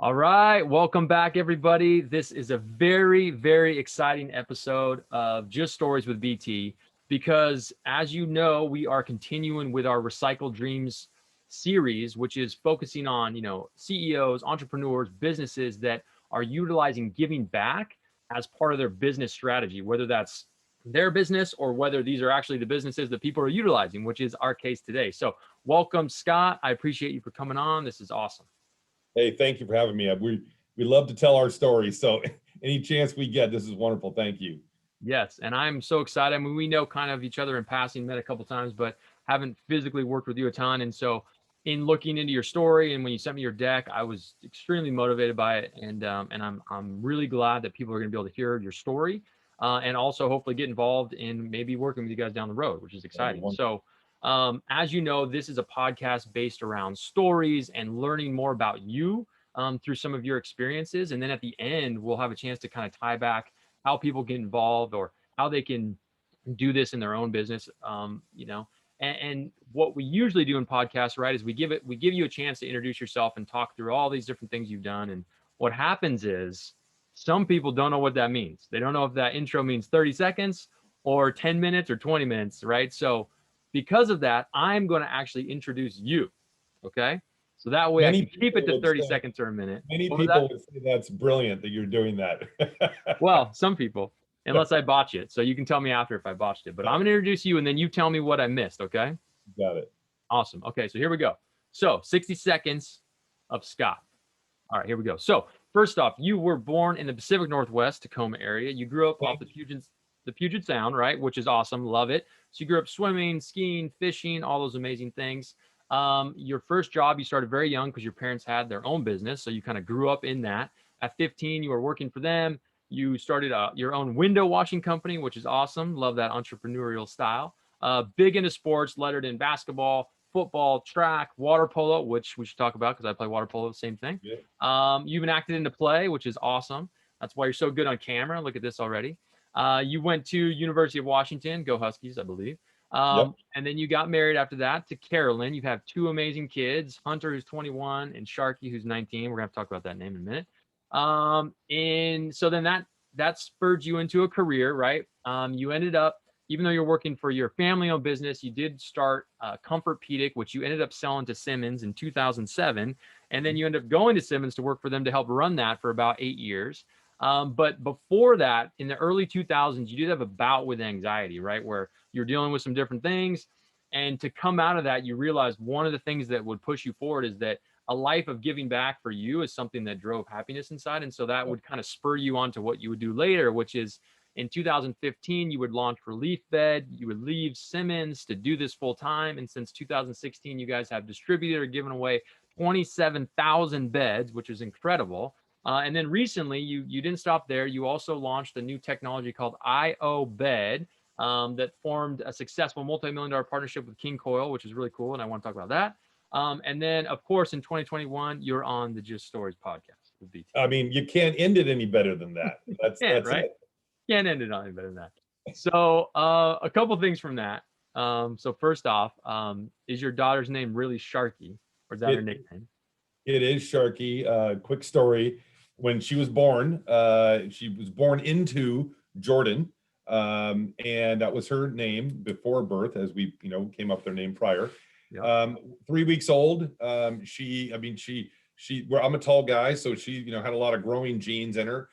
All right, welcome back, everybody. This is a very, very exciting episode of Just Stories with BT because, as you know, we are continuing with our Recycle Dreams series, which is focusing on, CEOs, entrepreneurs, businesses that are utilizing giving back as part of their business strategy, whether that's their business or whether these are actually the businesses that people are utilizing, which is our case today. So, welcome, Scott. I appreciate you for coming on. This is awesome. Hey, thank you for having me. We love to tell our stories. So any chance we get, this is wonderful. Thank you. Yes, and I'm so excited. I mean, we know kind of each other in passing, met a couple times, but haven't physically worked with you a ton. And so, in looking into your story and when you sent me your deck, I was extremely motivated by it, and I'm really glad that people are going to be able to hear your story, and also hopefully get involved in maybe working with you guys down the road, which is exciting. So, as you know, this is a podcast based around stories and learning more about you through some of your experiences, and then at the end, we'll have a chance to kind of tie back how people get involved or how they can do this in their own business. And what we usually do in podcasts, right, is we give you a chance to introduce yourself and talk through all these different things you've done. And what happens is some people don't know what that means. They don't know if that intro means 30 seconds or 10 minutes or 20 minutes, right? So because of that, I'm going to actually introduce you. Okay. So that way I Many can keep it people to would 30 say, seconds or a minute. many What was that? people would say that's brilliant that you're doing that. Well, some people, unless I botch it. So you can tell me after if I botched it. But I'm going to introduce you and then you tell me what I missed. Okay. Got it. Awesome. Okay. So here we go. So 60 seconds of Scott. All right. Here we go. So first off, you were born in the Pacific Northwest, Tacoma area. You grew up off the Puget Sound, right? Which is awesome. Love it. So you grew up swimming, skiing, fishing, all those amazing things. Your first job, you started very young because your parents had their own business. So you kind of grew up in that. At 15, you were working for them. You started your own window washing company, which is awesome. Love that entrepreneurial style. Big into sports, lettered in basketball, football, track, water polo, which we should talk about because I play water polo, same thing. Yeah. You've been acted into play, which is awesome. That's why you're so good on camera. Look at this already. You went to University of Washington, go Huskies, I believe. Yep. And then you got married after that to Carolyn. You have two amazing kids, Hunter, who's 21, and Sharky, who's 19. We're gonna have to talk about that name in a minute. And so then that spurred you into a career, right? You ended up, even though you're working for your family-owned business, you did start Comfortpedic, which you ended up selling to Simmons in 2007, and then you ended up going to Simmons to work for them to help run that for about 8 years. But before that, in the early 2000s, you did have a bout with anxiety, right, where you're dealing with some different things. And to come out of that, you realize one of the things that would push you forward is that a life of giving back for you is something that drove happiness inside. And so that would kind of spur you on to what you would do later, which is in 2015, you would launch Relief Bed. You would leave Simmons to do this full time. And since 2016, you guys have distributed or given away 27,000 beds, which is incredible. And then recently, you didn't stop there. You also launched a new technology called IO Bed that formed a successful multi-million-dollar partnership with King Coil, which is really cool. And I want to talk about that. And then, of course, in 2021, you're on the Just Stories podcast with BT. I mean, you can't end it any better than that. That's right? it. Can't end it on any better than that. So a couple things from that. So first off, is your daughter's name really Sharky, or is that her nickname? It is Sharky. Quick story. When she was born into Jordan. And that was her name before birth, as we, came up with her name prior. Yep. 3 weeks old. Well, I'm a tall guy, so she, had a lot of growing genes in her.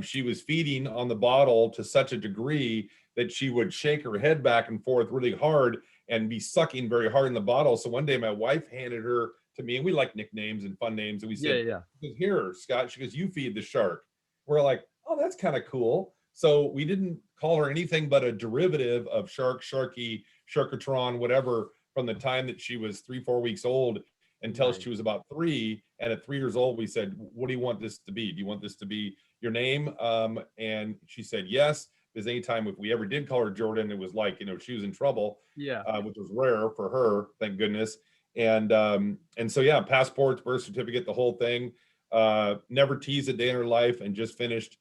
She was feeding on the bottle to such a degree that she would shake her head back and forth really hard and be sucking very hard in the bottle. So one day my wife handed her to me, and we like nicknames and fun names. And we said, yeah. Here, Scott. She goes, you feed the shark. We're like, oh, that's kind of cool. So we didn't call her anything but a derivative of shark, Sharky, Sharkatron, whatever, from the time that she was 3-4 weeks old until she was about 3. And at 3 years old, we said, what do you want this to be? Do you want this to be your name? And she said, yes. Because anytime if we ever did call her Jordan, it was like, she was in trouble, which was rare for her, thank goodness. And so, yeah, passports, birth certificate, the whole thing. Never teased a day in her life, and just finished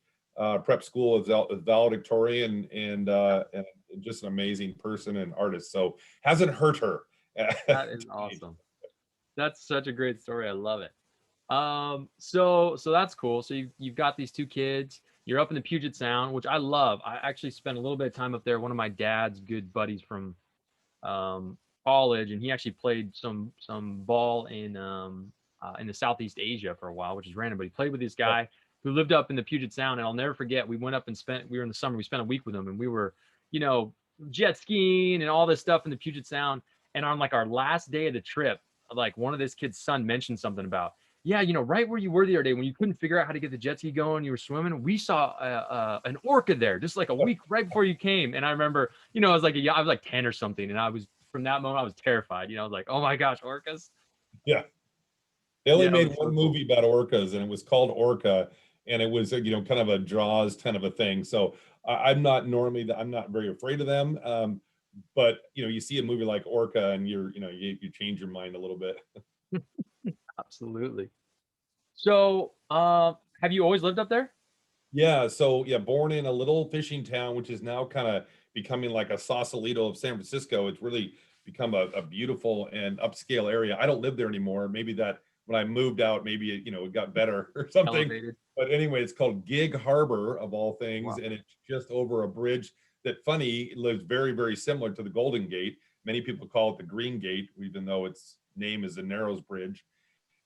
prep school as valedictorian, and just an amazing person and artist. So hasn't hurt her. That is awesome. That's such a great story. I love it. So that's cool. So you've got these two kids. You're up in the Puget Sound, which I love. I actually spent a little bit of time up there. One of my dad's good buddies from um, college, and he actually played some ball in the Southeast Asia for a while, which is random. But he played with this Yeah. guy who lived up in the Puget Sound, and I'll never forget. We went up and spent. We were in the summer. We spent a week with him, and we were, you know, jet skiing and all this stuff in the Puget Sound. And on like our last day of the trip, like one of this kid's son mentioned something about, yeah, you know, right where you were the other day when you couldn't figure out how to get the jet ski going, you were swimming. We saw an orca there just like a week right before you came. And I remember, you know, I was like, I was like 10 or something. And I was, from that moment, I was terrified. You know, I was like, oh my gosh, orcas. Yeah. They only Yeah, it made was so one cool. movie about orcas, and it was called Orca, and it was kind of a Jaws kind of a thing. So I'm not normally I'm not very afraid of them, but you see a movie like Orca, and you change your mind a little bit. Absolutely. So, have you always lived up there? Yeah, so yeah, born in a little fishing town, which is now kind of becoming like a Sausalito of San Francisco. It's really become a beautiful and upscale area. I don't live there anymore. Maybe that when I moved out, maybe it got better or something. Elevated. But anyway, it's called Gig Harbor of all things, Wow. and it's just over a bridge that funny lives very, very similar to the Golden Gate. Many people call it the Green Gate, even though its name is the Narrows Bridge.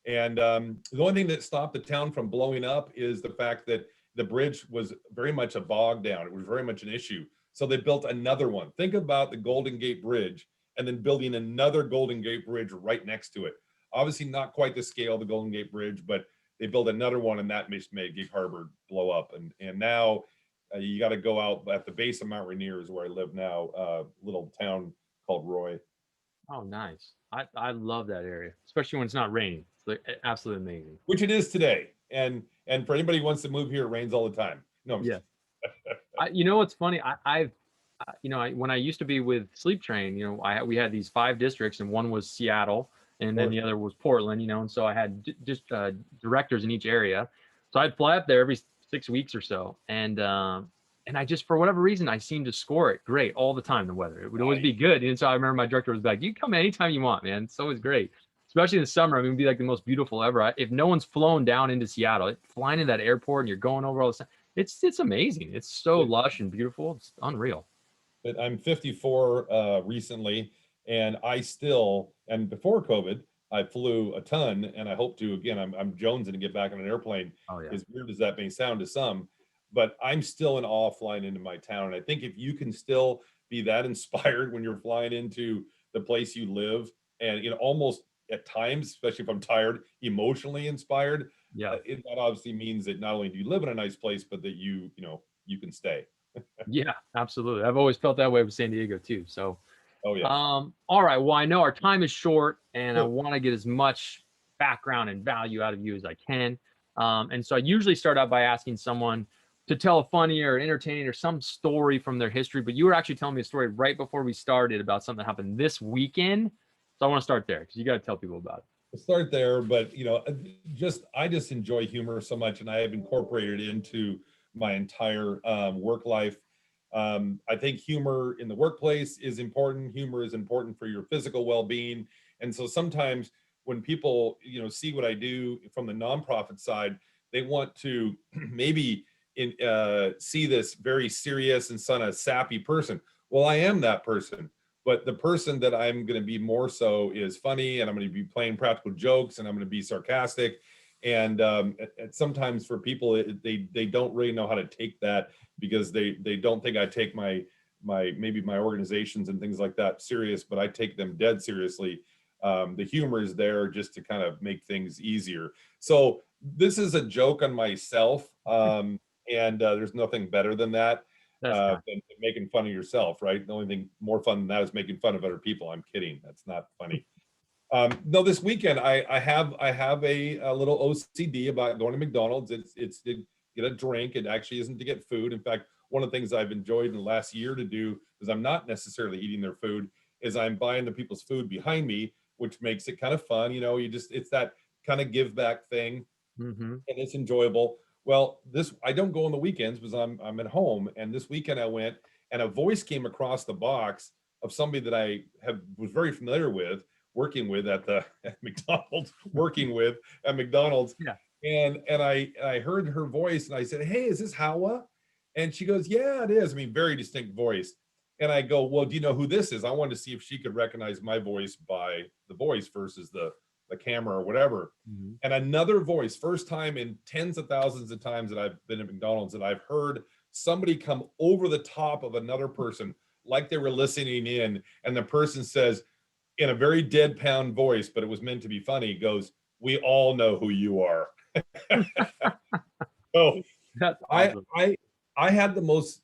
And the only thing that stopped the town from blowing up is the fact that the bridge was very much a bog down. It was very much an issue. So they built another one. Think about the Golden Gate Bridge and then building another Golden Gate Bridge right next to it. Obviously, not quite the scale of the Golden Gate Bridge, but they built another one, and that made Gig Harbor blow up. And now you got to go out at the base of Mount Rainier is where I live now, little town called Roy. Oh, nice. I love that area, especially when it's not raining. It's like absolutely amazing. Which it is today. And for anybody who wants to move here, it rains all the time. No, I'm Yeah. just You know what's funny? When I used to be with Sleep Train, we had these 5 districts, and one was Seattle, and then the other was Portland. And so I had just directors in each area. So I'd fly up there every 6 weeks or so, and I just, for whatever reason, I seemed to score it great all the time. The weather, it would always be good, and so I remember my director was like, "You come anytime you want, man. It's always great." Especially in the summer, I mean, it'd be like the most beautiful ever. If no one's flown down into Seattle, flying in that airport and you're going over all this, it's amazing. It's so it, lush and beautiful. It's unreal. but I'm 54 recently, and and before COVID, I flew a ton, and I hope to again. I'm jonesing to get back on an airplane. Oh yeah. As weird as that may sound to some, but I'm still in awe flying into my town. And I think if you can still be that inspired when you're flying into the place you live, and almost at times, especially if I'm tired, emotionally inspired, Yeah. that obviously means that not only do you live in a nice place, but that you can stay. Yeah, absolutely. I've always felt that way with San Diego too. So, Oh yeah. all right. Well, I know our time is short, and I Sure. want to get as much background and value out of you as I can. And so I usually start out by asking someone to tell a funny or entertaining or some story from their history. But you were actually telling me a story right before we started about something that happened this weekend. So I want to start there because you got to tell people about it. We'll start there, but I just enjoy humor so much, and I have incorporated it into my entire work life. I think humor in the workplace is important. Humor is important for your physical well-being, and so sometimes when people see what I do from the nonprofit side, they want to maybe see this very serious and kind of sappy person. Well, I am that person, but the person that I'm going to be more so is funny, and I'm going to be playing practical jokes, and I'm going to be sarcastic. And sometimes for people, they don't really know how to take that because they don't think I take maybe my organizations and things like that serious, but I take them dead seriously. The humor is there just to kind of make things easier. So this is a joke on myself, and there's nothing better than that That's kind. than making fun of yourself, right? The only thing more fun than that is making fun of other people. I'm kidding. That's not funny. No, this weekend I have a little OCD about going to McDonald's. It's to get a drink. It actually isn't to get food. In fact, one of the things I've enjoyed in the last year to do is I'm not necessarily eating their food, is I'm buying the people's food behind me, which makes it kind of fun. It's that kind of give back thing, Mm-hmm. and it's enjoyable. Well, this I don't go on the weekends because I'm at home, and this weekend I went, and a voice came across the box of somebody that I was very familiar with, working with at McDonald's, working with at McDonald's. Yeah. And I heard her voice and I said, "Hey, is this Hawa?" And she goes, "Yeah, it is." I mean, very distinct voice. And I go, "Well, do you know who this is?" I wanted to see if she could recognize my voice by the voice versus the camera or whatever. Mm-hmm. And another voice, first time in tens of thousands of times that I've been at McDonald's, that I've heard somebody come over the top of another person like they were listening in. And the person says in a very deadpan voice, but it was meant to be funny, goes, "We all know who you are." So That's awesome. I had the most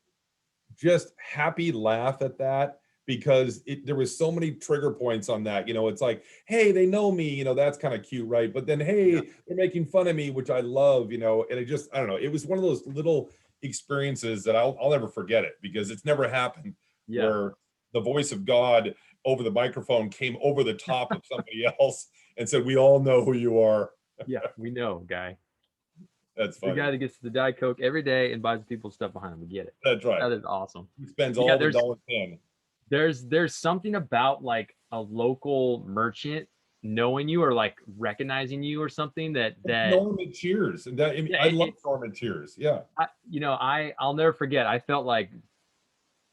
just happy laugh at that, because there was so many trigger points on that. It's like, hey, they know me, that's kind of cute, right? But then, hey, they're making fun of me, which I love, and it just, I don't know, it was one of those little experiences that I'll never forget it, because it's never happened where the voice of God over the microphone came over the top of somebody else and said, "We all know who you are." Yeah, we know, guy. That's funny. The guy that gets the Diet Coke every day and buys people stuff behind him. We get it. That's right. That is awesome. He spends all the $1.10. There's something about like a local merchant knowing you or like recognizing you or something that Norman Cheers. And I love Norman Cheers. Yeah. I'll never forget. I felt like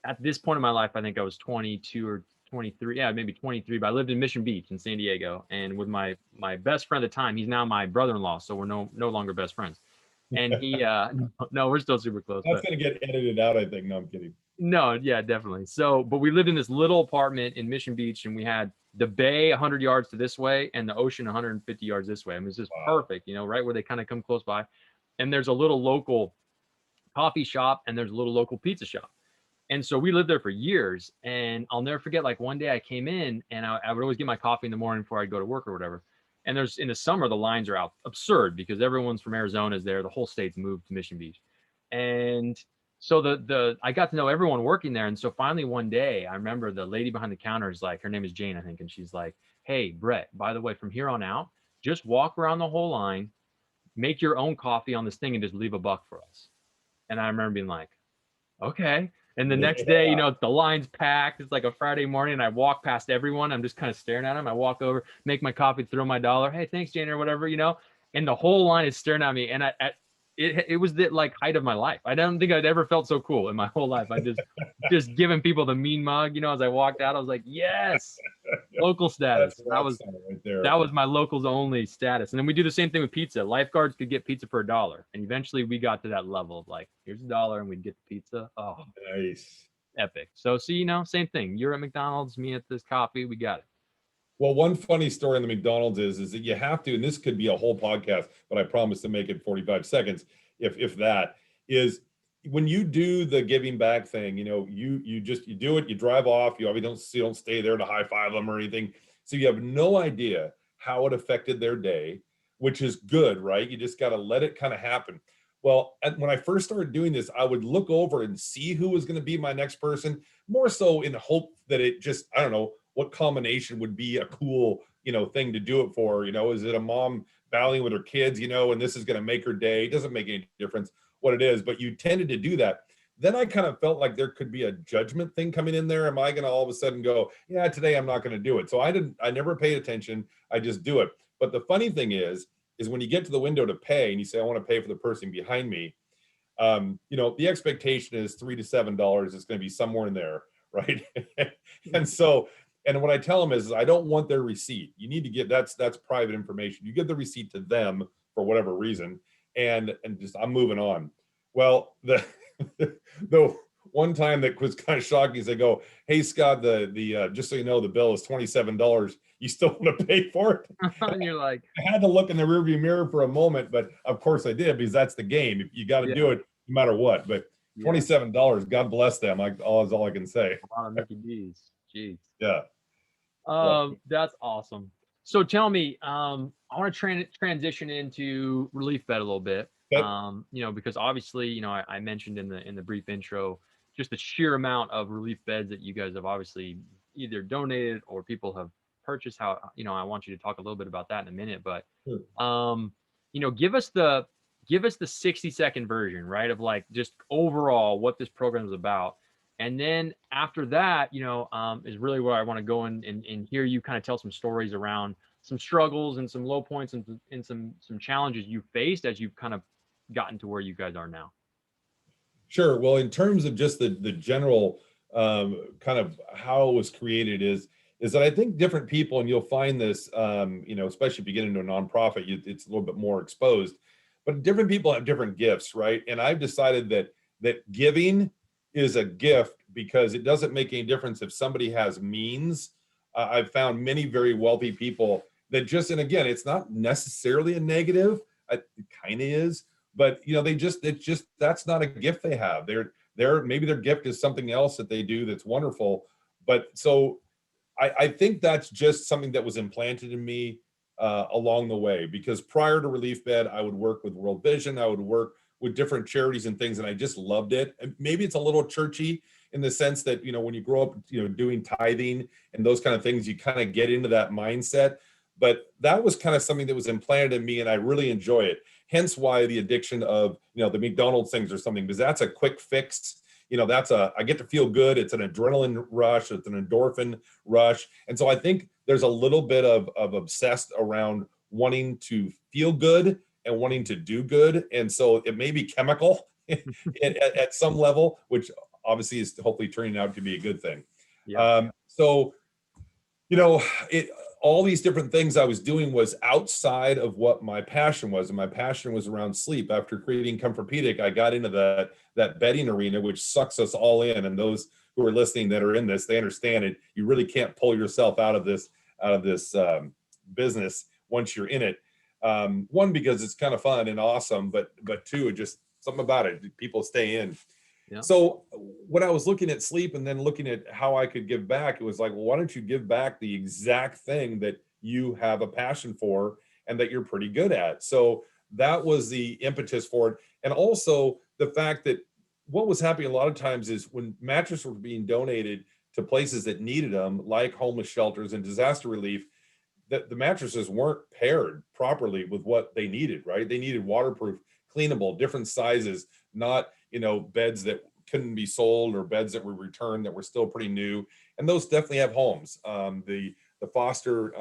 at this point in my life, I think I was 22 or 23. Yeah, maybe 23. But I lived in Mission Beach in San Diego, and with my best friend at the time, he's now my brother-in-law, so we're no longer best friends. And he, no, we're still super close. That's gonna get edited out, I think. No, I'm kidding. No, yeah, definitely. So, but we lived in this little apartment in Mission Beach, and we had the bay 100 yards to this way and the ocean 150 yards this way. I mean, it's just perfect, right where they kind of come close by. And there's a little local coffee shop and there's a little local pizza shop. And so we lived there for years. And I'll never forget, like one day I came in and I would always get my coffee in the morning before I'd go to work or whatever. And in the summer, the lines are out absurd because everyone's from Arizona is there. The whole state's moved to Mission Beach. And so I got to know everyone working there. And so finally one day, I remember the lady behind the counter is like, her name is Jane, I think. And she's like, "Hey, Brett, by the way, from here on out, just walk around the whole line, make your own coffee on this thing and just leave $1 for us." And I remember being like, okay. And the next day, the line's packed. It's like a Friday morning and I walk past everyone. I'm just kind of staring at them. I walk over, make my coffee, throw my $1. "Hey, thanks, Jane," or whatever, and the whole line is staring at me. And it was the like height of my life. I don't think I'd ever felt so cool in my whole life. I just giving people the mean mug, as I walked out. I was like, yes, local status. That was my locals only status. And then we do the same thing with pizza. Lifeguards could get pizza for $1. And eventually we got to that level of like, here's $1 and we'd get the pizza. Oh, nice. Epic. So see, same thing. You're at McDonald's, me at this coffee, we got it. Well, one funny story in the McDonald's is that you have to, and this could be a whole podcast, but I promise to make it 45 seconds, if that is, when you do the giving back thing, you do it, you drive off, you obviously don't stay there to high five them or anything. So you have no idea how it affected their day, which is good, right? You just got to let it kind of happen. Well, when I first started doing this, I would look over and see who was going to be my next person, more so in hope that it just, I don't know, what combination would be a cool, thing to do it for. Is it a mom battling with her kids, and this is going to make her day? It doesn't make any difference what it is, but you tended to do that. Then I kind of felt like there could be a judgment thing coming in there. Am I going to all of a sudden go, yeah, today I'm not going to do it? So I never paid attention. I just do it. But the funny thing is when you get to the window to pay and you say, I want to pay for the person behind me, the expectation is $3 to $7. It's going to be somewhere in there, right? And what I tell them is, I don't want their receipt. You need to get, that's private information. You give the receipt to them for whatever reason, and just, I'm moving on. Well, the one time that was kind of shocking is they go, "Hey, Scott, the just so you know, the bill is $27. You still want to pay for it?" And you're like, I had to look in the rearview mirror for a moment, but of course I did, because that's the game. You got to do it no matter what. But $27, God bless them. Is all I can say. A lot of Mickey D's. Jeez. Yeah. That's awesome. So tell me, I want to transition into relief bed a little bit. Yep. Because obviously, I mentioned in the brief intro, just the sheer amount of relief beds that you guys have obviously either donated or people have purchased. How, I want you to talk a little bit about that in a minute, but, give us the 60-second version, right? Of like just overall what this program is about. And then after that, is really where I want to go and hear you kind of tell some stories around some struggles and some low points and some challenges you faced as you've kind of gotten to where you guys are now. Sure. Well, in terms of just the general kind of how it was created is that I think different people, and you'll find this, especially if you get into a nonprofit, it's a little bit more exposed, but different people have different gifts, right? And I've decided that giving is a gift because it doesn't make any difference if somebody has means. I've found many very wealthy people that just, and again, it's not necessarily a negative. It kind of is, but it's just that's not a gift they have. They're maybe their gift is something else that they do that's wonderful. But so I think that's just something that was implanted in me along the way, because prior to Relief Bed, I would work with World Vision, I would work with different charities and things, and I just loved it. And maybe it's a little churchy in the sense that, when you grow up, doing tithing and those kind of things, you kind of get into that mindset. But that was kind of something that was implanted in me, and I really enjoy it. Hence why the addiction of, the McDonald's things or something, because that's a quick fix. I get to feel good. It's an adrenaline rush. It's an endorphin rush. And so I think there's a little bit of obsessed around wanting to feel good and wanting to do good. And so it may be chemical at some level, which obviously is hopefully turning out to be a good thing. Yeah. So, all these different things I was doing was outside of what my passion was. And my passion was around sleep. After creating Comfortpedic, I got into that bedding arena, which sucks us all in. And those who are listening that are in this, they understand it. You really can't pull yourself out of this business once you're in it. One, because it's kind of fun and awesome, but two, it just something about it. People stay in. Yeah. So when I was looking at sleep and then looking at how I could give back, it was like, well, why don't you give back the exact thing that you have a passion for and that you're pretty good at? So that was the impetus for it. And also the fact that what was happening a lot of times is when mattresses were being donated to places that needed them, like homeless shelters and disaster relief, that the mattresses weren't paired properly with what they needed, right? They needed waterproof, cleanable, different sizes, not, beds that couldn't be sold or beds that were returned that were still pretty new. And those definitely have homes. The foster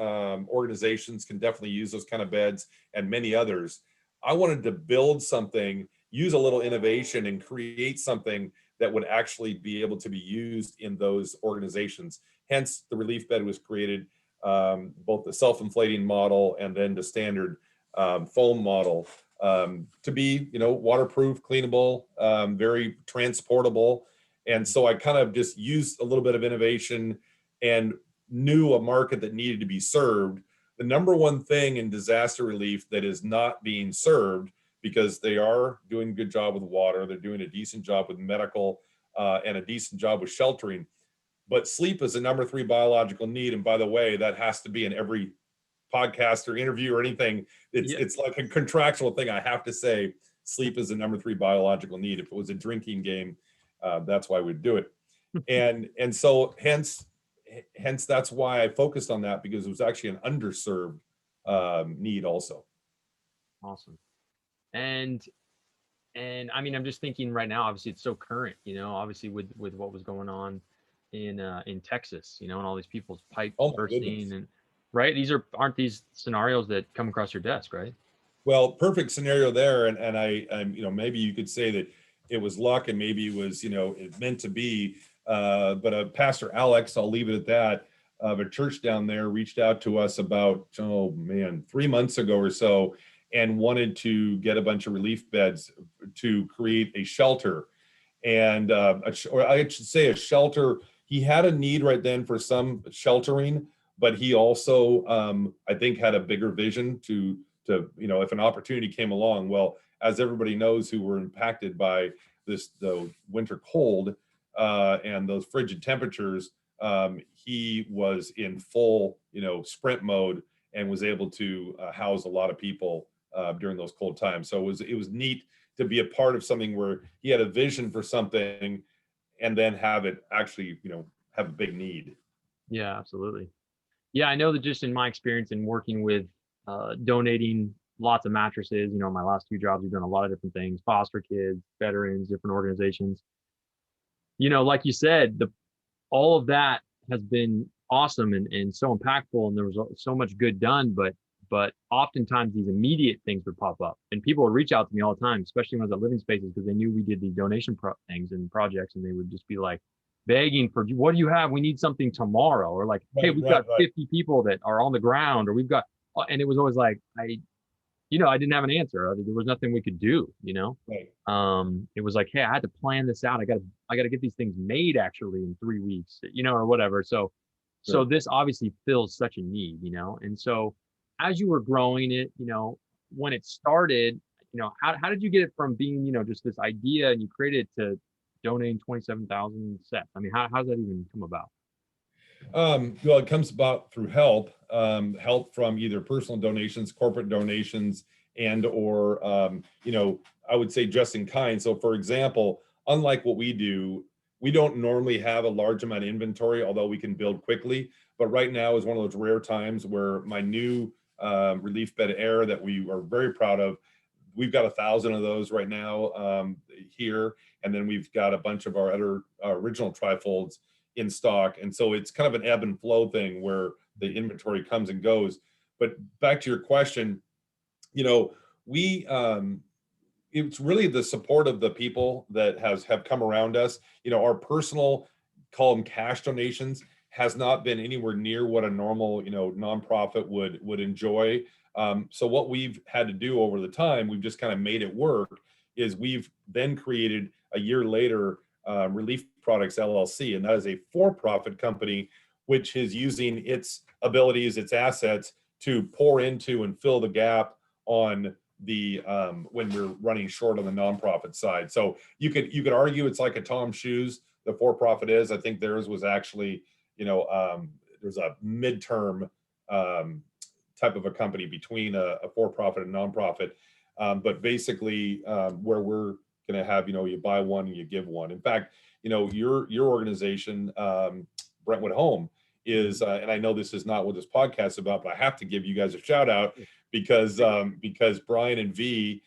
organizations can definitely use those kind of beds and many others. I wanted to build something, use a little innovation and create something that would actually be able to be used in those organizations. Hence, the Relief Bed was created, both the self-inflating model and then the standard foam model, to be, waterproof, cleanable, very transportable. And so I kind of just used a little bit of innovation and knew a market that needed to be served. The number one thing in disaster relief that is not being served, because they are doing a good job with water, they're doing a decent job with medical, and a decent job with sheltering, but sleep is the number 3 biological need. And by the way, that has to be in every podcast or interview or anything. It's like a contractual thing. I have to say sleep is the number 3 biological need. If it was a drinking game, that's why we'd do it. And so hence that's why I focused on that, because it was actually an underserved need also. Awesome. And I mean, I'm just thinking right now, obviously it's so current, obviously with what was going on in Texas, and all these people's pipes bursting, and right, aren't these scenarios that come across your desk, right? Well, perfect scenario there. And I'm, maybe you could say that it was luck and maybe it was, it meant to be. But Pastor Alex, I'll leave it at that, of a church down there reached out to us about, 3 months ago or so, and wanted to get a bunch of relief beds to create a shelter. And, or I should say a shelter. He had a need right then for some sheltering, but he also, I think, had a bigger vision to, if an opportunity came along. Well, as everybody knows who were impacted by the winter cold and those frigid temperatures, he was in full, sprint mode and was able to house a lot of people during those cold times. So it was neat to be a part of something where he had a vision for something and then have it actually, have a big need. Yeah, absolutely. Yeah, I know that just in my experience in working with donating lots of mattresses, my last 2 jobs, we've done a lot of different things, foster kids, veterans, different organizations. like you said, all of that has been awesome and so impactful, and there was so much good done, but oftentimes these immediate things would pop up, and people would reach out to me all the time, especially when I was at Living Spaces, because they knew we did these donation things and projects, and they would just be like begging for, what do you have? We need something tomorrow, or like, hey, Right, we've right, got right, 50 people that are on the ground, or we've got, and it was always like, I didn't have an answer. There was nothing we could do. right. It was like, hey, I had to plan this out. I gotta get these things made actually in 3 weeks, or whatever. So Sure. this obviously fills such a need. And so as you were growing it, when it started, how did you get it from being, just this idea and you created it to donating 27,000 sets? I mean, how does that even come about? Well, it comes about through help from either personal donations, corporate donations, and or I would say just in kind. So, for example, unlike what we do, we don't normally have a large amount of inventory, although we can build quickly. But right now is one of those rare times where my new relief bed air that we are very proud of. We've got 1,000 of those right now here, and then we've got a bunch of our other original trifolds in stock. And so it's kind of an ebb and flow thing where the inventory comes and goes. But back to your question, we it's really the support of the people that have come around us. Our personal, call them cash donations, has not been anywhere near what a normal nonprofit would enjoy. So what we've had to do over the time, we've just kind of made it work, is we've then created a year later Relief Products LLC, and that is a for-profit company which is using its abilities, its assets to pour into and fill the gap on the when we're running short on the nonprofit side. So you could argue it's like a Tom Shoes, the for-profit is. I think theirs was actually, there's a midterm type of a company between a for-profit and nonprofit. But basically, where we're going to have, you buy one and you give one. In fact, your organization, Brentwood Home, is, and I know this is not what this podcast is about, but I have to give you guys a shout out because Brian and V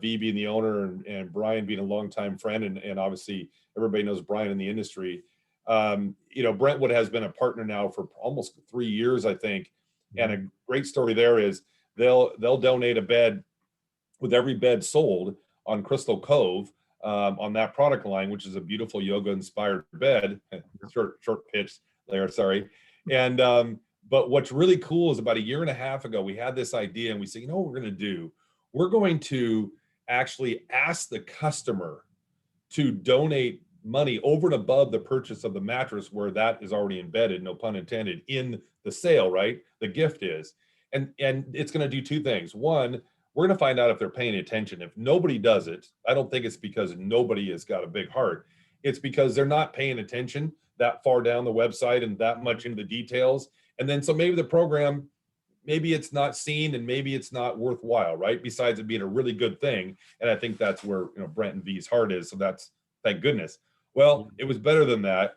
being the owner and Brian being a longtime friend, and obviously everybody knows Brian in the industry. Brentwood has been a partner now for almost 3 years, I think. And a great story there is they'll donate a bed with every bed sold on Crystal Cove, on that product line, which is a beautiful yoga inspired bed. short pitch there, sorry. And but what's really cool is about a year and a half ago, we had this idea and we said, what we're going to do? We're going to actually ask the customer to donate money over and above the purchase of the mattress, where that is already embedded, no pun intended, in the sale, right? The gift is. And it's going to do two things. One, we're going to find out if they're paying attention. If nobody does it, I don't think it's because nobody has got a big heart. It's because they're not paying attention that far down the website and that much into the details. And then so maybe the program, maybe it's not seen and maybe it's not worthwhile, right? Besides it being a really good thing. And I think that's where, Brent and V's heart is. So that's, thank goodness. Well, it was better than that.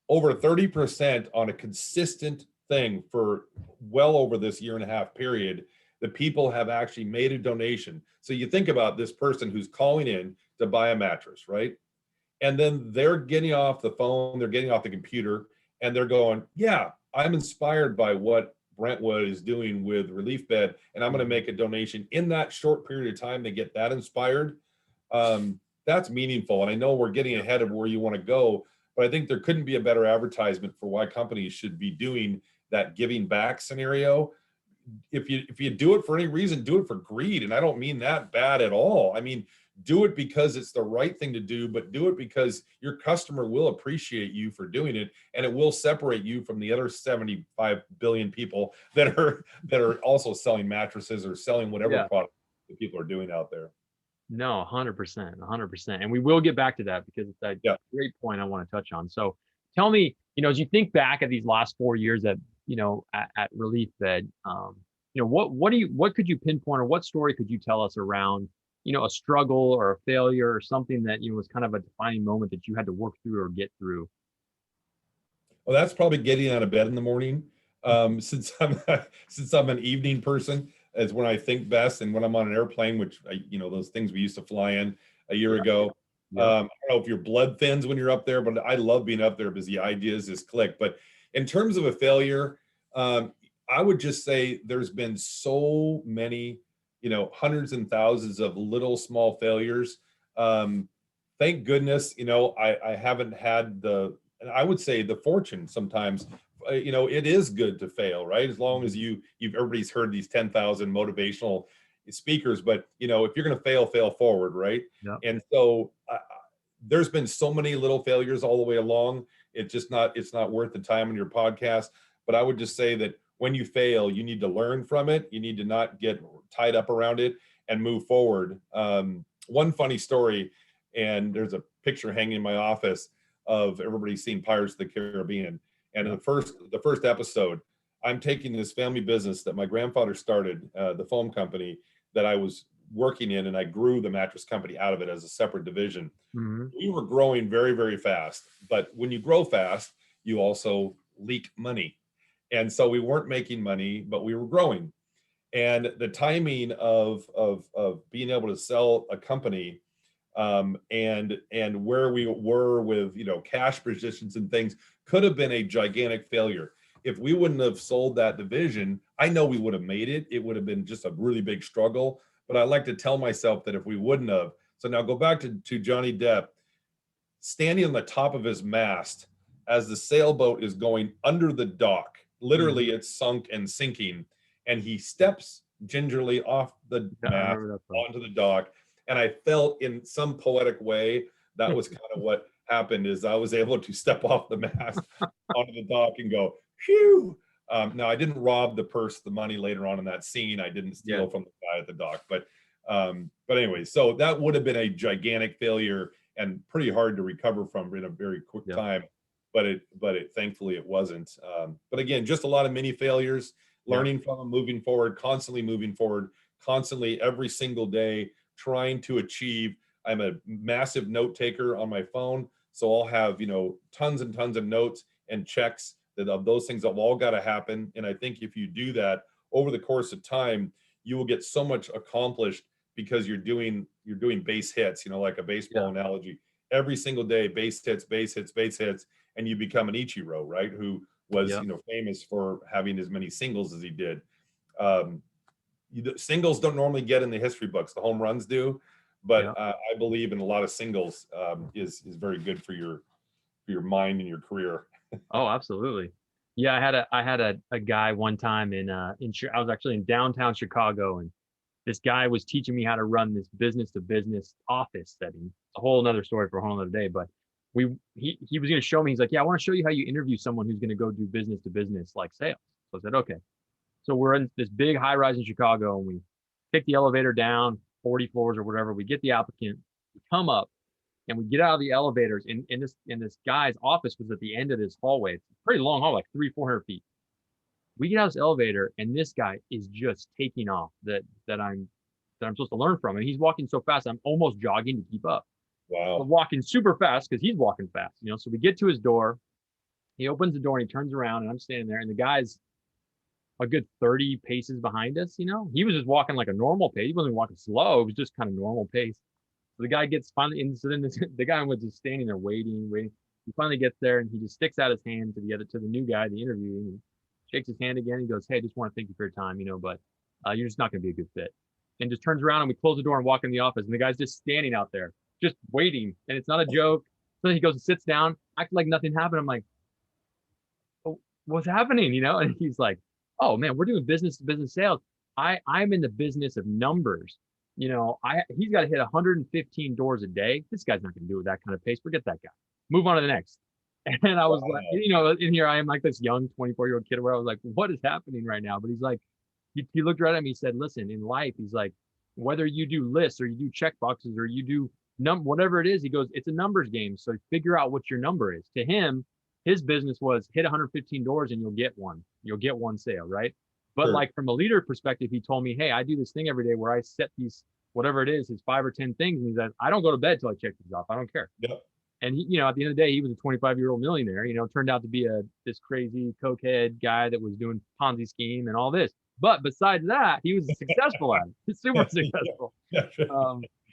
Over 30% on a consistent thing for well over this year and a half period, the people have actually made a donation. So you think about this person who's calling in to buy a mattress, right? And then they're getting off the phone, they're getting off the computer, and they're going, yeah, I'm inspired by what Brentwood is doing with Relief Bed, and I'm going to make a donation. In that short period of time, they get that inspired. That's meaningful. And I know we're getting ahead of where you want to go, but I think there couldn't be a better advertisement for why companies should be doing that giving back scenario. If you do it for any reason, do it for greed. And I don't mean that bad at all. I mean, do it because it's the right thing to do, but do it because your customer will appreciate you for doing it, and it will separate you from the other 75 billion people that are also selling mattresses or selling whatever product that people are doing out there. No, 100%, 100%. And we will get back to that because it's a great point I want to touch on. So tell me, as you think back at these last 4 years at Relief Bed, what could you pinpoint, or what story could you tell us around, a struggle or a failure or something that, was kind of a defining moment that you had to work through or get through? Well, that's probably getting out of bed in the morning. Since I'm an evening person, is when I think best, and when I'm on an airplane, which those things we used to fly in a year ago. Yep. I don't know if your blood thins when you're up there, but I love being up there because the ideas just click. But in terms of a failure, I would just say there's been so many, hundreds and thousands of little small failures. Thank goodness, I haven't had and I would say the fortune sometimes. It is good to fail, right? As long as everybody's heard these 10,000 motivational speakers, but if you're going to fail, fail forward, right? Yep. And so there's been so many little failures all the way along. It's not worth the time on your podcast. But I would just say that when you fail, you need to learn from it. You need to not get tied up around it and move forward. One funny story, and there's a picture hanging in my office of everybody seeing Pirates of the Caribbean. And in the first episode, I'm taking this family business that my grandfather started, the foam company that I was working in, and I grew the mattress company out of it as a separate division. Mm-hmm. We were growing very, very fast. But when you grow fast, you also leak money. And so we weren't making money, but we were growing. And the timing of being able to sell a company, and where we were with cash positions and things could have been a gigantic failure. If we wouldn't have sold that division, I know we would have made it. It would have been just a really big struggle. But I like to tell myself that if we wouldn't have, so now go back to Johnny Depp standing on the top of his mast as the sailboat is going under the dock. Literally, it's sunk and sinking, and he steps gingerly off the mast onto the dock. And I felt in some poetic way that was kind of what happened. Is I was able to step off the mast onto the dock and go, phew. Now I didn't rob the purse, the money later on in that scene. I didn't steal from the guy at the dock, but anyway, so that would have been a gigantic failure and pretty hard to recover from in a very quick time. But it thankfully it wasn't. But again, just a lot of mini failures, learning from them, moving forward, constantly every single day trying to achieve. I'm a massive note taker on my phone, so I'll have tons and tons of notes and checks of those things that have all got to happen. And I think if you do that over the course of time, you will get so much accomplished because you're doing base hits, like a baseball analogy. Every single day, base hits, and you become an Ichiro, right? Who was famous for having as many singles as he did. Singles don't normally get in the history books. The home runs do, but I believe in a lot of singles is very good for your mind and your career. Oh, absolutely. Yeah, I had a guy one time I was actually in downtown Chicago, and this guy was teaching me how to run this business to business office setting. It's a whole another story for a whole other day, but he was going to show me. He's like, yeah, I want to show you how you interview someone who's going to go do business to business like sales. So I said, okay. So we're in this big high rise in Chicago, and we take the elevator down 40 floors or whatever. We get the applicant, we come up, and we get out of the elevators. In this guy's office was at the end of this hallway. It's a pretty long hallway, like 300-400 feet. We get out of this elevator, and this guy is just taking off that I'm supposed to learn from. And he's walking so fast, I'm almost jogging to keep up. Wow. But walking super fast because he's walking fast, So we get to his door. He opens the door and he turns around, and I'm standing there, and the guy's a good 30 paces behind us. He was just walking like a normal pace. He wasn't walking slow. It was just kind of normal pace. So the guy gets finally in. So then the guy was just standing there waiting. He finally gets there, and he just sticks out his hand to the new guy, the interviewee, shakes his hand again. He goes, hey, just want to thank you for your time, but you're just not going to be a good fit. And just turns around, and we close the door and walk in the office. And the guy's just standing out there, just waiting. And it's not a joke. So then he goes and sits down, acting like nothing happened. I'm like, oh, what's happening? And he's like, oh man, we're doing business to business sales. I'm in the business of numbers. He's got to hit 115 doors a day. This guy's not going to do it with that kind of pace. Forget that guy. Move on to the next. And I was like, in here I am like this young 24-year-old kid where I was like, what is happening right now? But he's like, he looked right at me. He said, listen, in life, he's like, whether you do lists or you do check boxes or you do whatever it is, he goes, it's a numbers game. So figure out what your number is. To him, his business was hit 115 doors and you'll get one sale, right? But like from a leader perspective, he told me, hey, I do this thing every day where I set these, whatever it is, his 5 or 10 things. And he said, I don't go to bed till I check these off. I don't care. Yep. And he, at the end of the day, he was a 25-year-old millionaire, turned out to be this crazy cokehead guy that was doing Ponzi scheme and all this. But besides that, he was successful at it. He's super successful.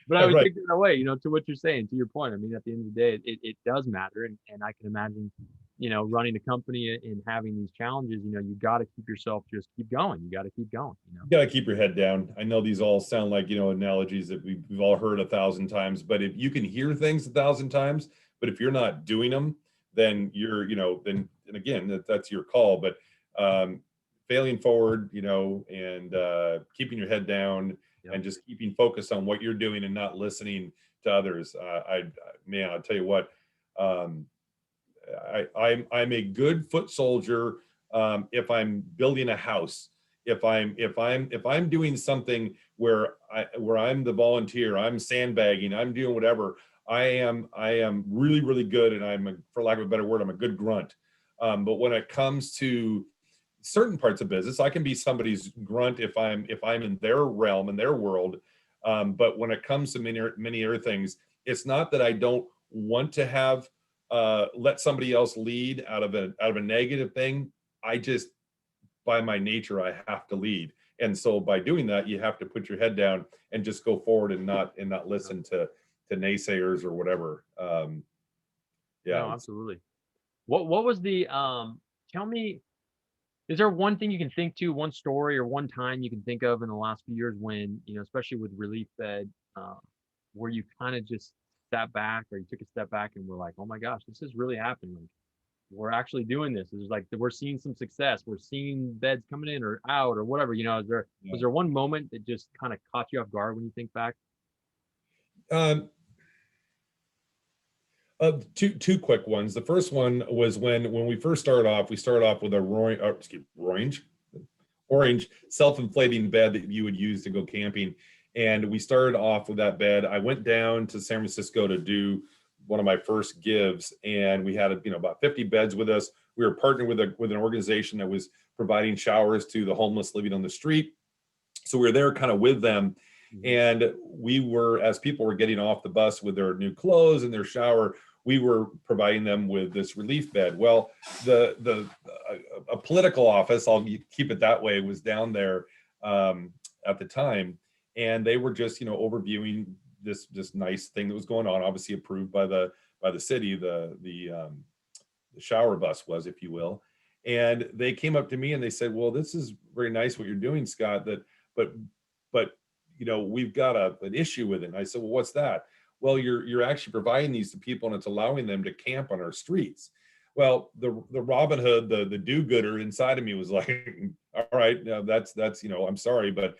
But I would Right. take that away, to what you're saying, to your point. I mean, at the end of the day, it does matter. And I can imagine, running a company and having these challenges, you got to keep yourself, just keep going. You got to keep going. You gotta keep your head down. I know these all sound like, analogies that we've all heard 1,000 times, but if you can hear things 1,000 times, but if you're not doing them, then then, and again, that's your call. But failing forward, and keeping your head down Yep. and just keeping focused on what you're doing and not listening to others. Man, I'll tell you what, um, I'm a good foot soldier if I'm building a house. If I'm doing something where I'm the volunteer, I'm sandbagging, I'm doing whatever. I am really really good, and for lack of a better word, I'm a good grunt. But when it comes to certain parts of business, I can be somebody's grunt if I'm in their realm, in their world. But when it comes to many other things, it's not that I don't want to have let somebody else lead out of a negative thing. I just, by my nature, I have to lead. And so by doing that, you have to put your head down and just go forward and not listen to naysayers or whatever. Yeah. No, absolutely. What was tell me, is there one thing you can think to, one story or one time you can think of in the last few years when, especially with relief fed, um, where you kind of just sat back, or you took a step back and were like, oh my gosh, this is really happening. Like, we're actually doing this. It's like we're seeing some success. We're seeing beds coming in or out or whatever. Yeah. Was there one moment that just kind of caught you off guard when you think back? Um, two quick ones. The first one was when we first started off. We started off with a orange self-inflating bed that you would use to go camping, and we started off with that bed. I went down to San Francisco to do one of my first gives, and we had about 50 beds with us. We were partnered with an organization that was providing showers to the homeless living on the street, so we were there kind of with them. Mhm. And we were, as people were getting off the bus with their new clothes and their shower, we were providing them with this relief bed. Well, the a political office, I'll keep it that way, was down there at the time, and they were just overviewing this nice thing that was going on, obviously approved by the city. The shower bus was, if you will. And they came up to me and they said, well, this is very nice what you're doing, Scott, but but we've got an issue with it. And I said, well, what's that? Well, you're actually providing these to people, and it's allowing them to camp on our streets. Well, the Robin Hood, the do-gooder inside of me was like, all right, that's I'm sorry, but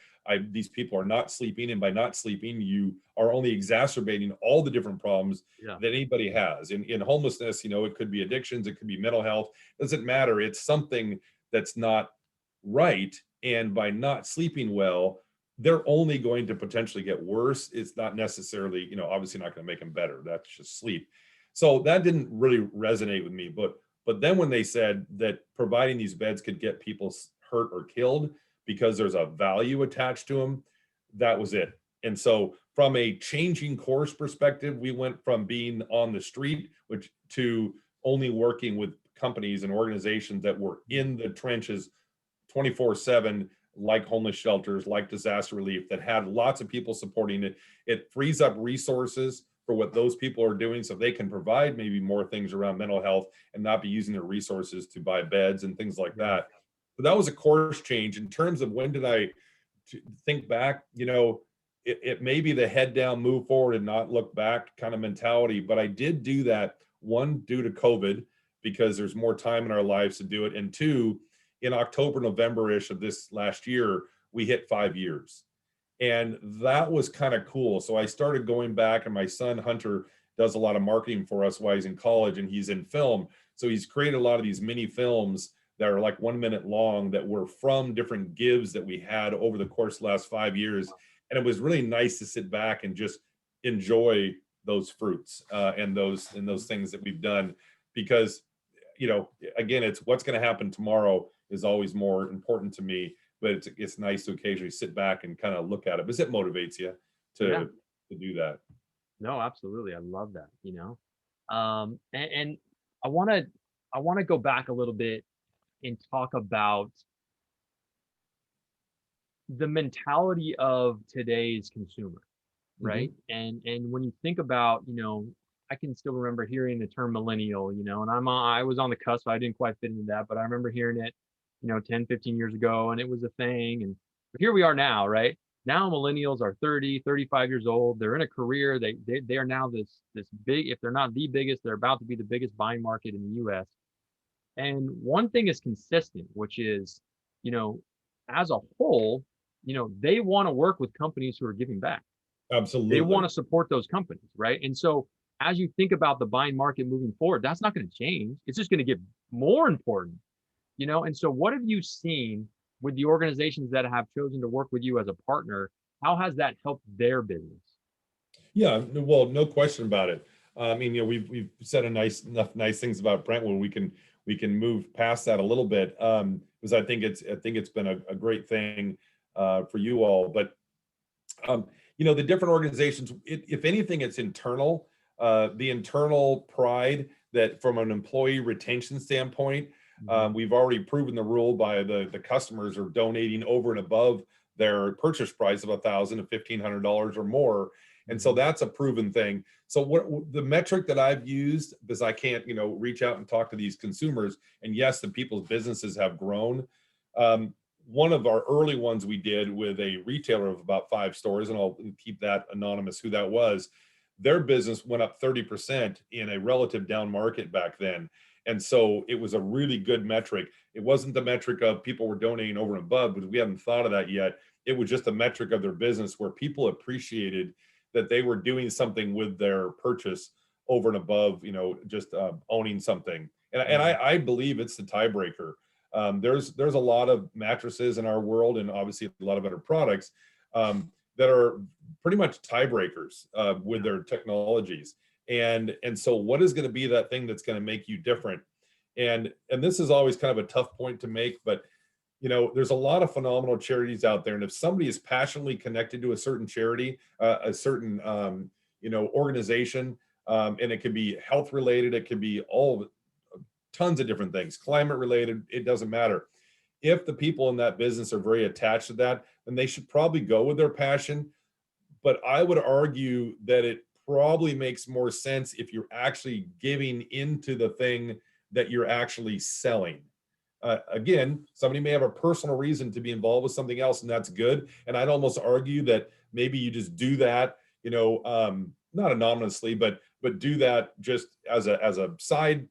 these people are not sleeping, and by not sleeping, you are only exacerbating all the different problems Yeah. that anybody has. In homelessness, it could be addictions, it could be mental health. It doesn't matter. It's something that's not right. And by not sleeping well, they're only going to potentially get worse. It's not necessarily, obviously not going to make them better. That's just sleep. So that didn't really resonate with me. But then when they said that providing these beds could get people hurt or killed because there's a value attached to them, that was it. And so from a changing course perspective, we went from being on the street, which to only working with companies and organizations that were in the trenches 24/7, like homeless shelters, like disaster relief, that had lots of people supporting it. It frees up resources for what those people are doing, so they can provide maybe more things around mental health and not be using their resources to buy beds and things like Yeah. that. But that was a course change. In terms of when did I think back, it may be the head down, move forward, and not look back kind of mentality. But I did do that, one, due to COVID, because there's more time in our lives to do it. And two, in October, November-ish of this last year, we hit 5 years. And that was kind of cool. So I started going back, and my son Hunter does a lot of marketing for us while he's in college, and he's in film. So he's created a lot of these mini films that are like 1 minute long that were from different gives that we had over the course of the last 5 years. And it was really nice to sit back and just enjoy those fruits and those things that we've done, because again, it's what's going to happen tomorrow is always more important to me. But it's nice to occasionally sit back and kind of look at it because it motivates you Yeah. to do that. No, absolutely. I love that. And I want to go back a little bit and talk about the mentality of today's consumer. right? And when you think about, I can still remember hearing the term millennial, and I was on the cusp. I didn't quite fit into that, but I remember hearing it, 10, 15 years ago, and it was a thing. And here we are now, right? Now millennials are 30, 35 years old. They're in a career. They are now this big, if they're not the biggest, they're about to be the biggest buying market in the US. And one thing is consistent, which is, you know, as a whole, they want to work with companies who are giving back. They want Absolutely. to support those companies, right? And so as you think about the buying market moving forward, that's not going to change. It's just going to get more important. And so what have you seen with the organizations that have chosen to work with you as a partner? How has that helped their business? Yeah, well, no question about it. I mean, we've said enough nice things about Brentwood. We can move past that a little bit, because I think it's been a great thing for you all. But the different organizations, if anything, it's internal. The internal pride that from an employee retention standpoint, we've already proven the rule by the customers are donating over and above their purchase price of $1,000 to $1,500 or more. And so Mhm. that's a proven thing. So what the metric that I've used, because I can't, reach out and talk to these consumers, and yes, the people's businesses have grown. One of our early ones we did with a retailer of about 5 stores, and I'll keep that anonymous who that was. Their business went up 30% in a relative down market back then. And so it was a really good metric. It wasn't the metric of people were donating over and above, because we haven't thought of that yet. It was just a metric of their business where people appreciated that they were doing something with their purchase over and above, just owning something. And Mhm. I believe it's the tiebreaker. There's a lot of mattresses in our world, and obviously a lot of other products that are pretty much tiebreakers with Yeah. their technologies. And so what is going to be that thing that's going to make you different? And this is always kind of a tough point to make, but there's a lot of phenomenal charities out there, and if somebody is passionately connected to a certain charity, a certain organization, and it could be health related, it could be all tons of different things, climate related, it doesn't matter. If the people in that business are very attached to that, then they should probably go with their passion. But I would argue that it probably makes more sense if you're actually giving into the thing that you're actually selling. Again, somebody may have a personal reason to be involved with something else, and that's good. And I'd almost argue that maybe you just do that, not anonymously, but do that just as a side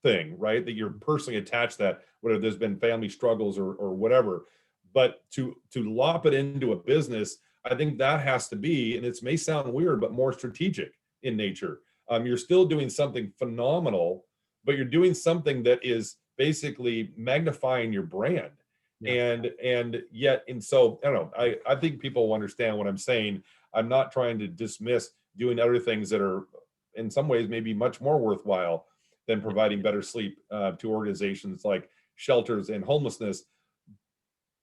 thing, right? That you're personally attached to that, whether there's been family struggles or whatever. But to lop it into a business, I think that has to be, and it may sound weird, but more strategic in nature. You're still doing something phenomenal, but you're doing something that is basically magnifying your brand. Yeah. And yet, and so I don't know. I think people will understand what I'm saying. I'm not trying to dismiss doing other things that are in some ways maybe much more worthwhile than providing better sleep to organizations like shelters and homelessness.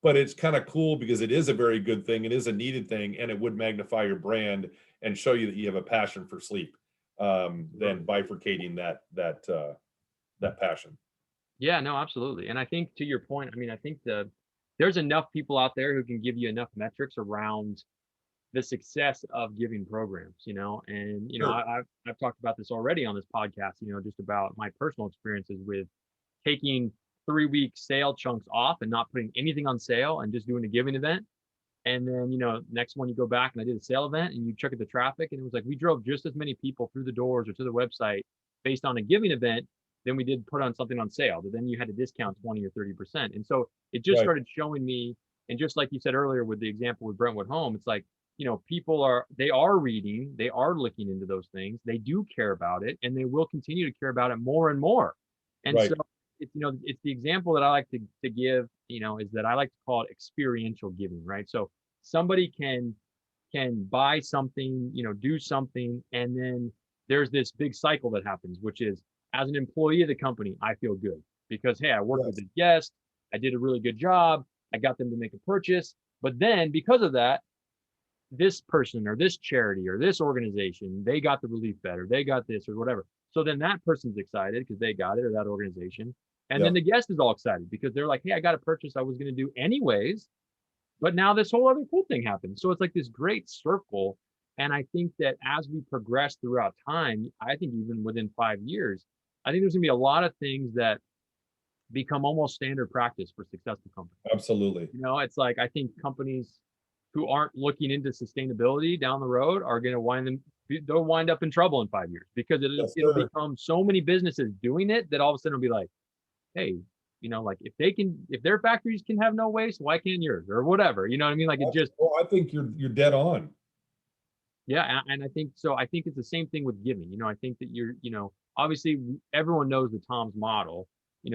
But it's kind of cool because it is a very good thing. It is a needed thing, and it would magnify your brand and show you that you have a passion for sleep. Than bifurcating that passion. Yeah, no, absolutely. And I think to your point, I mean, I think there's enough people out there who can give you enough metrics around the success of giving programs, and Sure. I've talked about this already on this podcast, just about my personal experiences with taking 3-week sale chunks off and not putting anything on sale and just doing a giving event. And then, next one you go back and I did a sale event and you check at the traffic and it was like we drove just as many people through the doors or to the website based on a giving event than we did put on something on sale. But then you had to discount 20 or 30%. And so it just Right. started showing me, and just like you said earlier with the example with Brentwood Home, it's like, people they are reading, they are looking into those things, they do care about it, and they will continue to care about it more and more. And so Right. it's the example that I like to give, is that I like to call it experiential giving, right? So somebody can buy something, do something, and then there's this big cycle that happens, which is as an employee of the company, I feel good because hey, I worked with Yes. the guest, I did a really good job, I got them to make a purchase, but then because of that, this person or this charity or this organization, they got the relief better, they got this or whatever. So then that person's excited because they got it or that organization. And then Yep. the guest is all excited because they're like, hey, I got a purchase I was going to do anyways, but now this whole other cool thing happened. So it's like this great circle. And I think that as we progress throughout time, I think even within 5 years, I think there's gonna be a lot of things that become almost standard practice for successful companies. Absolutely. It's like I think companies who aren't looking into sustainability down the road are going to they'll wind up in trouble in 5 years because Yes, it'll sir. become so many businesses doing it that all of a sudden it'll be like, hey, like if their factories can have no waste, why can't yours or whatever? You know what I mean? Like it just, Well, I think you're dead on. yeah. And I think so. I think it's the same thing with giving. I think that obviously everyone knows the Tom's model,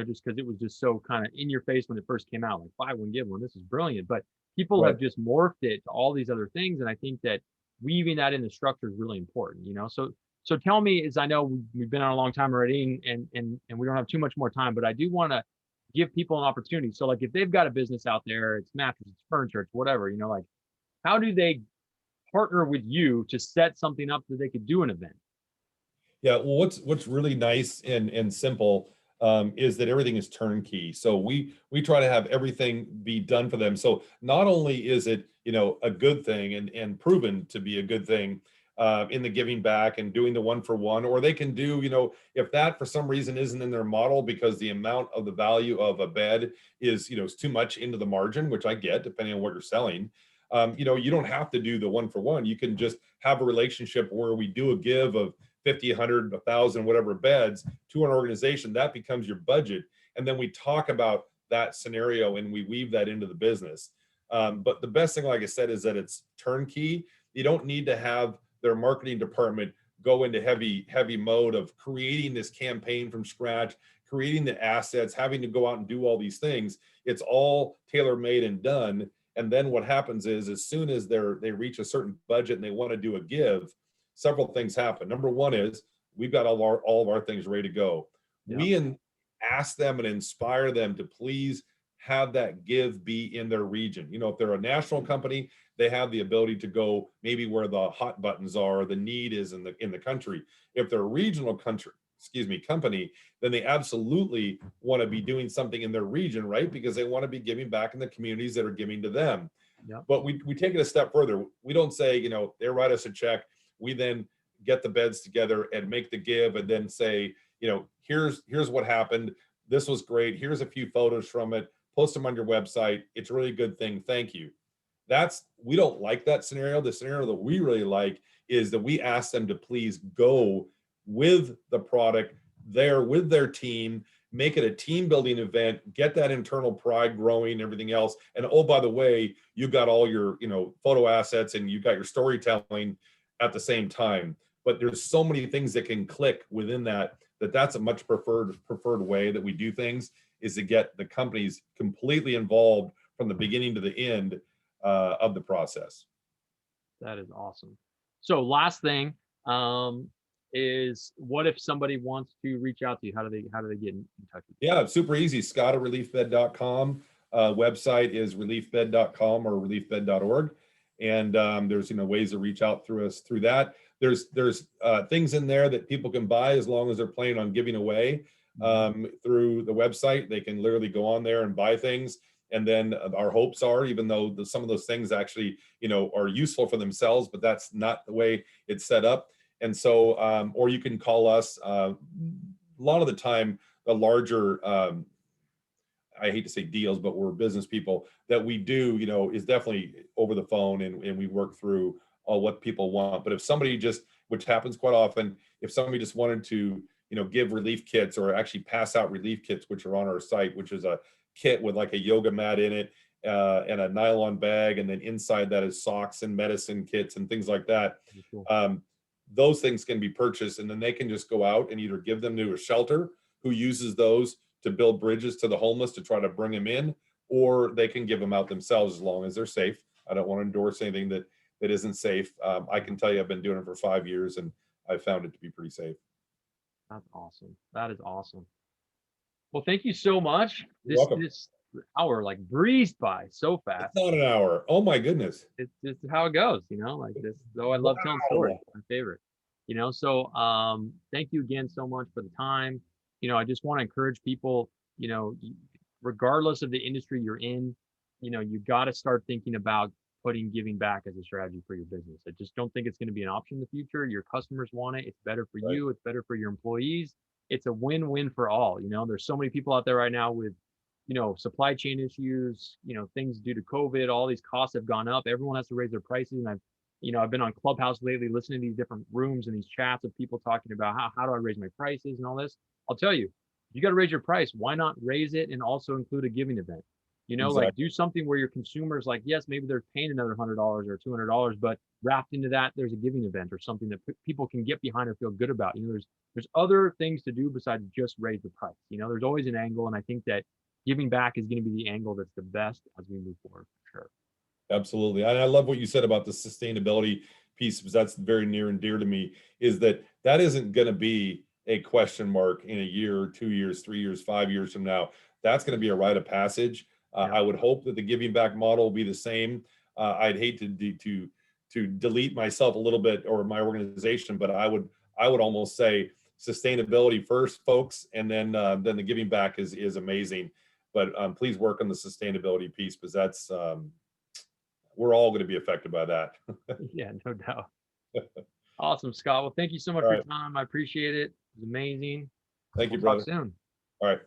just because it was just so kind of in your face when it first came out, like buy one, give one. This is brilliant. But people Right. have just morphed it to all these other things. And I think that weaving that in the structure is really important. So tell me, as I know we've been on a long time already and we don't have too much more time, but I do want to give people an opportunity. So like if they've got a business out there, it's mattresses, it's furniture, it's whatever, like how do they partner with you to set something up that they could do an event? Yeah, well, what's really nice and simple is that everything is turnkey. So we try to have everything be done for them. So not only is it a good thing and proven to be a good thing in the giving back and doing the one for one, or they can do if that for some reason isn't in their model because the amount of the value of a bed is too much into the margin, which I get depending on what you're selling. You don't have to do the one for one. You can just have a relationship where we do a give of 50, 100, 1,000, whatever beds to an organization. That becomes your budget. And then we talk about that scenario and we weave that into the business. But the best thing, like I said, is that it's turnkey. You don't need to have their marketing department go into heavy mode of creating this campaign from scratch, creating the assets, having to go out and do all these things. It's all tailor made and done. And then what happens is, as soon as they reach a certain budget and they want to do a give, several things happen. Number one is we've got all of our things ready to go. Yeah. Ask them and inspire them to please have that give be in their region. If they're a national company, they have the ability to go maybe where the hot buttons are, the need is in the country. If they're a regional company, then they absolutely want to be doing something in their region, right? Because they want to be giving back in the communities that are giving to them. Yeah. But we take it a step further. We don't say, they write us a check. We then get the beds together and make the give and then say, here's what happened. This was great. Here's a few photos from it. Post them on your website. It's a really good thing. Thank you. We don't like that scenario. The scenario that we really like is that we ask them to please go with the product there with their team, make it a team building event, get that internal pride growing, everything else. And oh, by the way, you got all your, photo assets and you got your storytelling at the same time. But there's so many things that can click within that's a much preferred way that we do things, is to get the companies completely involved from the beginning to the end of the process. That is awesome. So last thing is, what if somebody wants to reach out to you? How do they get in touch with you? Yeah, it's super easy. Scott at reliefbed.com. Website is reliefbed.com or reliefbed.org. And there's ways to reach out through us through that. There's things in there that people can buy as long as they're planning on giving away through the website. They can literally go on there and buy things. And then our hopes are, even though some of those things actually are useful for themselves, but that's not the way it's set up. And so, or you can call us. A lot of the time, the larger I hate to say deals, but we're business people, that we do, is definitely over the phone and we work through what people want. But if somebody just, which happens quite often, if somebody just wanted to, give relief kits or actually pass out relief kits, which are on our site, which is a kit with like a yoga mat in it and a nylon bag. And then inside that is socks and medicine kits and things like that. Cool. Those things can be purchased and then they can just go out and either give them to a shelter who uses those to build bridges to the homeless to try to bring them in, or they can give them out themselves as long as they're safe. I don't want to endorse anything that isn't safe. I can tell you I've been doing it for 5 years and I've found it to be pretty safe. That's awesome. That is awesome. Well, thank you so much. You're welcome. This hour like breezed by so fast. It's not an hour. Oh my goodness. It's just how it goes, like this. Though I love telling stories, my favorite. So thank you again so much for the time. I just want to encourage people, regardless of the industry you're in, you got to start thinking about putting giving back as a strategy for your business. I just don't think it's going to be an option in the future. Your customers want it. It's better for Right. you. It's better for your employees. It's a win-win for all. There's so many people out there right now with, supply chain issues, things due to COVID, all these costs have gone up. Everyone has to raise their prices. And I've been on Clubhouse lately, listening to these different rooms and these chats of people talking about how do I raise my prices and all this. I'll tell you, you got to raise your price. Why not raise it and also include a giving event? Like Exactly. do something where your consumers, like, yes, maybe they're paying another $100 or $200, but wrapped into that, there's a giving event or something that people can get behind or feel good about. There's other things to do besides just raise the price. There's always an angle, and I think that giving back is going to be the angle that's the best as we move forward, for sure. Absolutely. And I love what you said about the sustainability piece, because that's very near and dear to me, is that isn't going to be a question mark in a year, 2 years, 3 years, 5 years from now. That's going to be a rite of passage. Yeah. I would hope that the giving back model will be the same. I'd hate to delete myself a little bit, or my organization, but I would almost say sustainability first, folks, and then the giving back is amazing. But please work on the sustainability piece, because that's we're all going to be affected by that. Yeah, no doubt. Awesome, Scott. Well, thank you so much All for right. your time. I appreciate it. It was amazing. Thank We'll you, talk brother. soon. All right.